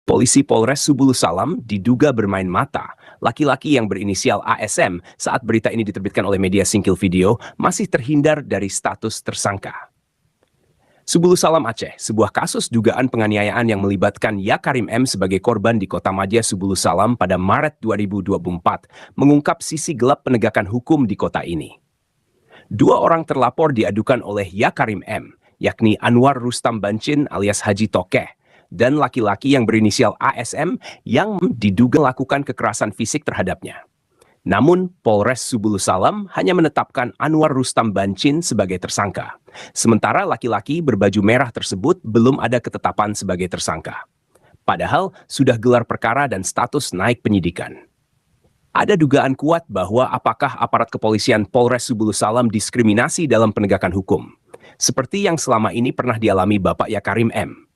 Polisi Polres Subulus Salam diduga bermain mata. Laki-laki yang berinisial ASM saat berita ini diterbitkan oleh media Singkil Video masih terhindar dari status tersangka. Subulus Salam Aceh, sebuah kasus dugaan penganiayaan yang melibatkan Yakarim M sebagai korban di Kota Madya Subulus Salam pada Maret 2024, mengungkap sisi gelap penegakan hukum di kota ini. Dua orang terlapor diadukan oleh Yakarim M, yakni Anwar Rustam Bancin alias Haji Tokeh, dan laki-laki yang berinisial ASM yang diduga melakukan kekerasan fisik terhadapnya. Namun, Polres Subulus Salam hanya menetapkan Anwar Rustam Bancin sebagai tersangka. Sementara laki-laki berbaju merah tersebut belum ada ketetapan sebagai tersangka. Padahal sudah gelar perkara dan status naik penyidikan. Ada dugaan kuat bahwa apakah aparat kepolisian Polres Subulus Salam diskriminasi dalam penegakan hukum, seperti yang selama ini pernah dialami Bapak Yakarim M.